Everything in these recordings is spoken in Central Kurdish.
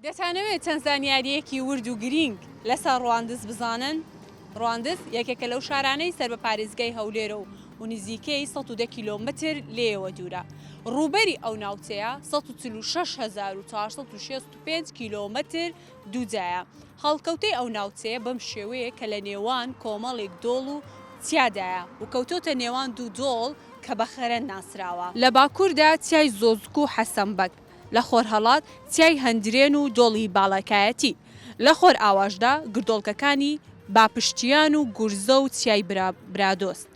دەتانەوێت چەند زانیاریەکی ورد و گرنگ لەسەر ڕواندز بزانن؟ ڕواندز یەکێکە لەو شارانەی سەر بە پارێزگای هەولێرە و نزیکەی 110 کیلۆمەتر لێەوە دوورە. ڕووبەری ئەو ناوچەیە 146465 کیلۆمەتر دووجایە. هەڵکەوتەی ئەو ناوچەیە بەم شێوەیە کە لە نێوان کۆمەڵێک دۆڵ و چیادایە و کەوتۆتە نێوان دوو دۆڵ کە بەخەرە ناسراوە. لە باکووردا چیای زۆزک و حەسەنبەک، لە خۆرهەڵات چیای هەندرێن و دۆڵی باڵەکایەتی، لە خۆر ئاواشدا گردۆڵکەکانی باپشتیان و گورزە و چیای برادۆست،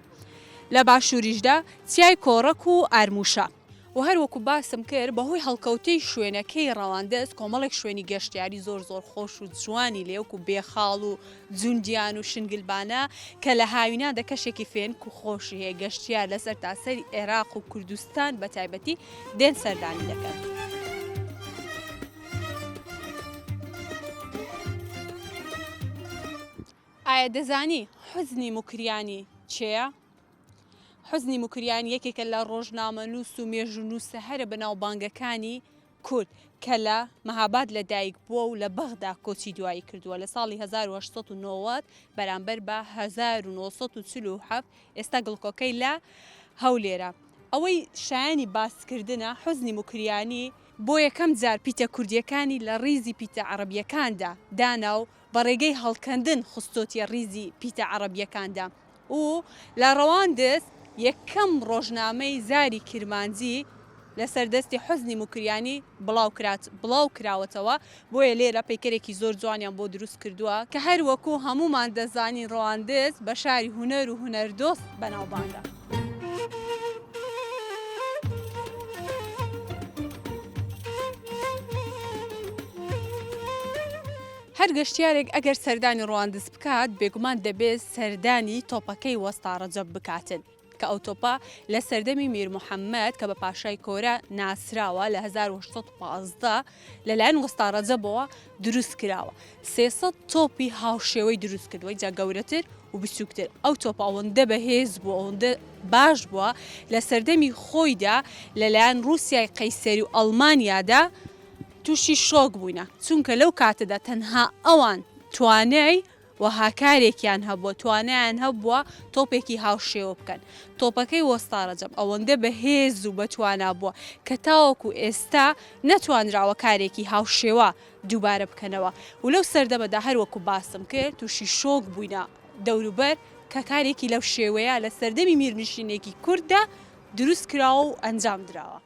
لە باشووریشدا چیای کۆڕەک و ئارموشە. و هەروەکو باسم کرد بەهۆی هەڵکەوتەی شوێنەکەی ڕەواندز کۆمەڵێک شوێنی گەشتیاری زۆر خۆش و جوانی لێوەکو بێخاڵ و جوندیان و شنگلبانە کە لە هاوینادا کەشێکی فێنک و خۆشی هەیە. گەشتیار لەسەر تاسەری عێراق و کوردستان بە تایبەتی دێن سەردانی دەکەن. ئایا دەزانی حوزنی موکریانی چێە؟ حوزنی موکریانی یەکێکە لە ڕۆژنامەنووس و مێژوونووسە هەرە بەناوبانگەکانی کورد کە لە مەهاباد لەدایک بووە و لە بەغدا کۆچی دوایی کردووە لە ساڵی 1890 بەرامبەر بە 1947 ئێستا گڵکۆکەی لە هەولێرە. ئەوەی شایانی باسکردنە حوزنی موکریانی بۆ یەکەم جار پیتە کوردیەکانی لە ڕیزی پیتە عەرەبیەکاندا دانا و بە ڕێگەی هەڵکەندن خستۆتیە ڕیزی پیتە عەرەبیەکاندا و لە ڕەواندز یەکەم ڕۆژنامەی زاری کرمانجی لە سەردەستی حوزنی موکریانی بڵاو کراوەتەوە. بۆیە لێرە پەیکەرێکی زۆر جوانیان بۆ دروست کردووە کە هەروەکو هەمومان دەزانین ڕەواندز بە شاری هونەر و هونەردۆست بەناوبانگە. هەر گەشتیارێک ئەگەر سەردانی ڕەواندز بکات بێگومان دەبێت سەردانی تۆپەکەی وەستا ڕەجەب بکاتن کە ئەو تۆپە لە سەردەمی میر موحەممەد کە بە پاشای کۆرە ناسراوە لە 1815 لەلایەن وەستا ڕەجەبەوە دروست کراوە. 300 تۆپی هاوشێوەی دروست کردووە، جا گەورەتر و بچووکتر. ئەو تۆپە ئەوەندە بەهێز بووە، ئەوەندە باش بووە لە سەردەمی خۆیدا لەلایەن رووسیای قەیسەری و ئەڵمانیادا تووشی شۆک بووینە، چونکە لەو کاتەدا تەنها ئەوان توانای وەهاکارێکیان هەبووە، توانایان هەبووە تۆپێکی هاوشێوە بکەن. تۆپەکەی وەستا ڕەجەب ئەوەندە بەهێز و بەتوانا بووە کە تاوەکو ئێستا نەتوانراوە کارێکی هاوشێوە دووبارە بکەنەوە و لەو سەردەمەدا هەروەکو باسم کرد تووشی شۆک بووینە دەوروبەر کە کارێکی لەو شێوەیە لە سەردەمی میرنشینێکی کورددا دروست کراوە و ئەنجام دراوە.